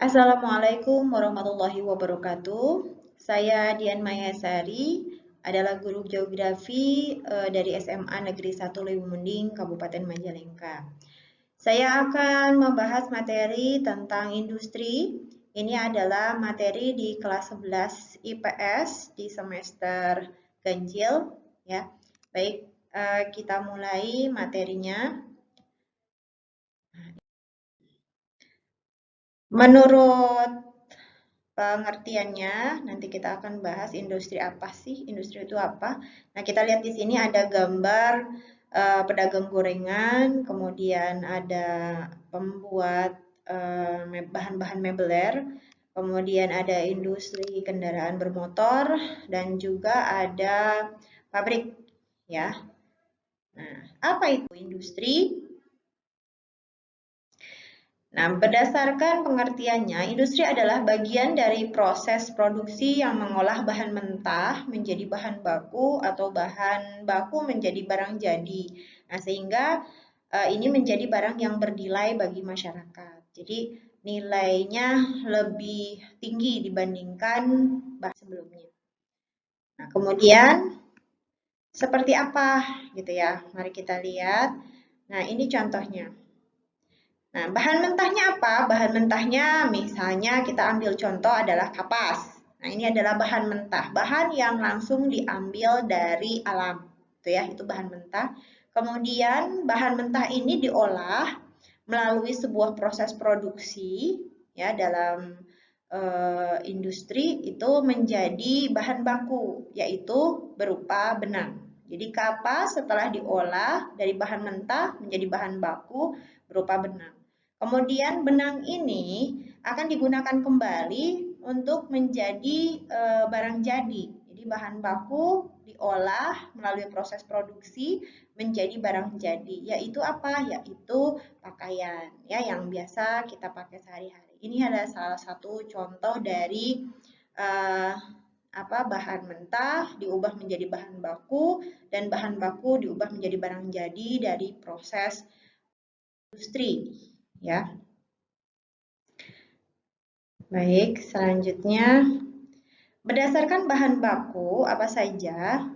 Assalamualaikum warahmatullahi wabarakatuh. Saya Dian Mayasari, adalah guru geografi dari SMA Negeri 1 Lewumunding, Kabupaten Majalengka. Saya akan membahas materi tentang industri. Ini adalah materi di kelas 11 IPS di semester ganjil, ya. Baik, kita mulai materinya. Menurut pengertiannya, nanti kita akan bahas industri apa sih? Industri itu apa? Nah, kita lihat di sini ada gambar pedagang gorengan, kemudian ada pembuat bahan-bahan mebeler, kemudian ada industri kendaraan bermotor, dan juga ada pabrik, ya. Nah, apa itu industri? Nah, berdasarkan pengertiannya, industri adalah bagian dari proses produksi yang mengolah bahan mentah menjadi bahan baku atau bahan baku menjadi barang jadi. Nah, sehingga ini menjadi barang yang bernilai bagi masyarakat. Jadi, nilainya lebih tinggi dibandingkan bahan sebelumnya. Nah, kemudian seperti apa gitu ya? Mari kita lihat. Nah, ini contohnya. Nah, bahan mentahnya apa? Bahan mentahnya misalnya kita ambil contoh adalah kapas. Nah, ini adalah bahan mentah, bahan yang langsung diambil dari alam. Itu ya, itu bahan mentah. Kemudian bahan mentah ini diolah melalui sebuah proses produksi ya dalam industri itu menjadi bahan baku, yaitu berupa benang. Jadi kapas setelah diolah dari bahan mentah menjadi bahan baku berupa benang. Kemudian benang ini akan digunakan kembali untuk menjadi barang jadi. Jadi bahan baku diolah melalui proses produksi menjadi barang jadi. Yaitu apa? Yaitu pakaian ya yang biasa kita pakai sehari-hari. Ini adalah salah satu contoh dari bahan mentah diubah menjadi bahan baku dan bahan baku diubah menjadi barang jadi dari proses industri. Ya. Baik, selanjutnya berdasarkan bahan baku apa saja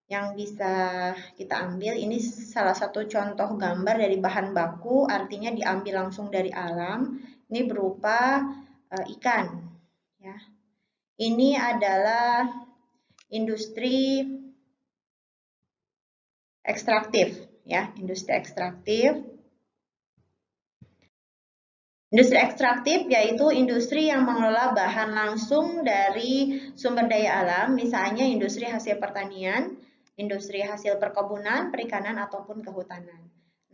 yang bisa kita ambil. Ini salah satu contoh gambar dari bahan baku, artinya diambil langsung dari alam. Ini berupa ikan. Ya. Ini adalah industri ekstraktif, ya, industri ekstraktif. Industri ekstraktif yaitu industri yang mengelola bahan langsung dari sumber daya alam, misalnya industri hasil pertanian, industri hasil perkebunan, perikanan, ataupun kehutanan.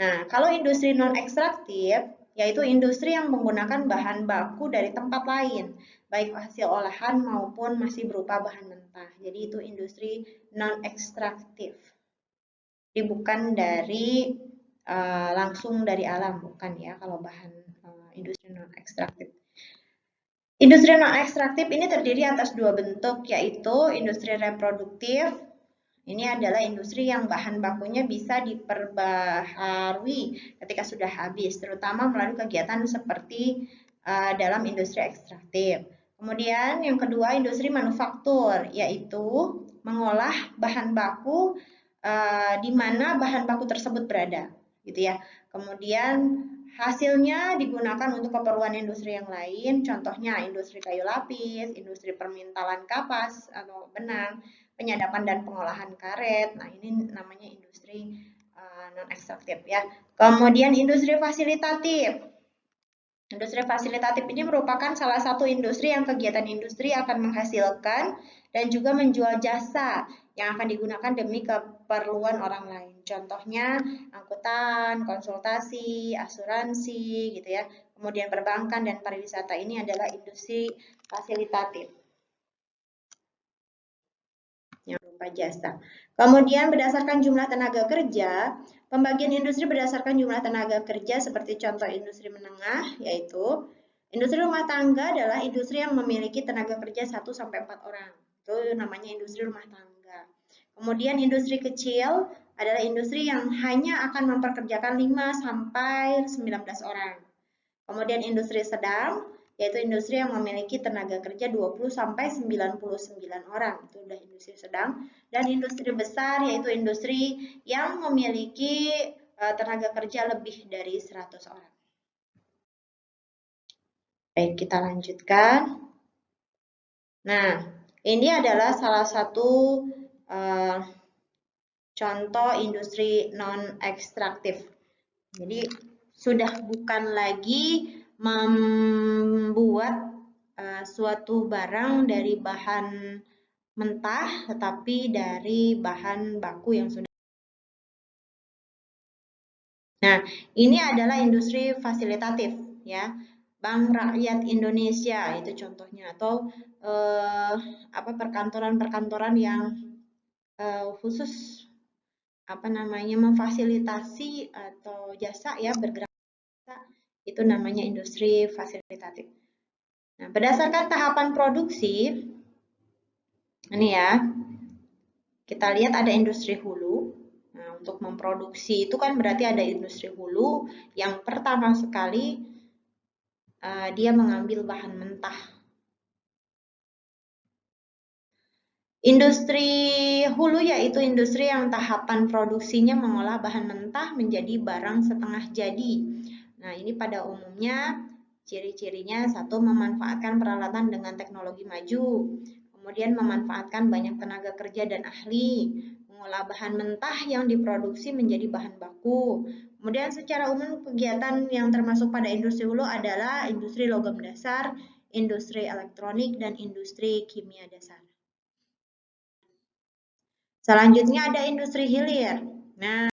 Nah, kalau industri non-ekstraktif, yaitu industri yang menggunakan bahan baku dari tempat lain, baik hasil olahan maupun masih berupa bahan mentah. Jadi itu industri non-ekstraktif. Jadi bukan dari langsung dari alam, bukan ya kalau bahan industri non-ekstraktif. Industri non-ekstraktif ini terdiri atas dua bentuk, yaitu industri reproduktif. Ini adalah industri yang bahan bakunya bisa diperbaharui ketika sudah habis, terutama melalui kegiatan seperti dalam industri ekstraktif. Kemudian yang kedua industri manufaktur, yaitu mengolah bahan baku di mana bahan baku tersebut berada, gitu ya. Kemudian hasilnya digunakan untuk keperluan industri yang lain, contohnya industri kayu lapis, industri permintalan kapas atau benang, penyadapan dan pengolahan karet. Nah, ini namanya industri non-ekstraktif ya. Kemudian industri fasilitatif. Industri fasilitatif ini merupakan salah satu industri yang kegiatan industri akan menghasilkan dan juga menjual jasa yang akan digunakan demi keperluan orang lain. Contohnya angkutan, konsultasi, asuransi gitu ya. Kemudian perbankan dan pariwisata, ini adalah industri fasilitatif yang berupa jasa. Kemudian berdasarkan jumlah tenaga kerja, pembagian industri berdasarkan jumlah tenaga kerja seperti contoh industri menengah, yaitu industri rumah tangga adalah industri yang memiliki tenaga kerja 1-4 orang. Itu namanya industri rumah tangga. Kemudian industri kecil adalah industri yang hanya akan memperkerjakan 5-19 orang. Kemudian industri sedang yaitu industri yang memiliki tenaga kerja 20 sampai 99 orang, itu udah industri sedang. Dan industri besar yaitu industri yang memiliki tenaga kerja lebih dari 100 orang. Baik, kita lanjutkan. Nah, ini adalah salah satu contoh industri non-ekstraktif. Jadi sudah bukan lagi membuat suatu barang dari bahan mentah, tetapi dari bahan baku yang sudah. Nah, ini adalah industri fasilitatif, ya. Bank Rakyat Indonesia itu contohnya, atau perkantoran-perkantoran yang khusus memfasilitasi atau jasa ya bergerak, itu namanya industri fasilitatif. Nah, berdasarkan tahapan produksi, ini ya, kita lihat ada industri hulu. Nah, untuk memproduksi itu kan berarti ada industri hulu yang pertama sekali dia mengambil bahan mentah. Industri hulu yaitu industri yang tahapan produksinya mengolah bahan mentah menjadi barang setengah jadi. Nah, ini pada umumnya ciri-cirinya satu, memanfaatkan peralatan dengan teknologi maju, kemudian memanfaatkan banyak tenaga kerja dan ahli, mengolah bahan mentah yang diproduksi menjadi bahan baku. Kemudian secara umum kegiatan yang termasuk pada industri hulu adalah industri logam dasar, industri elektronik, dan industri kimia dasar. Selanjutnya ada industri hilir. Nah,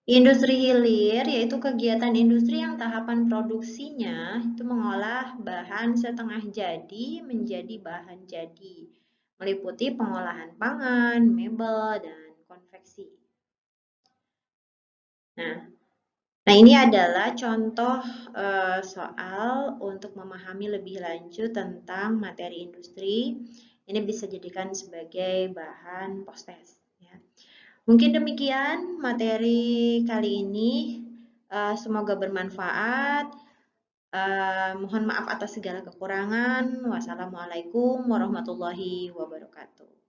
industri hilir yaitu kegiatan industri yang tahapan produksinya itu mengolah bahan setengah jadi menjadi bahan jadi, meliputi pengolahan pangan, mebel, dan konveksi. Nah, ini adalah contoh soal untuk memahami lebih lanjut tentang materi industri. Ini bisa dijadikan sebagai bahan post-test. Ya. Mungkin demikian materi kali ini. Semoga bermanfaat. Mohon maaf atas segala kekurangan. Wassalamualaikum warahmatullahi wabarakatuh.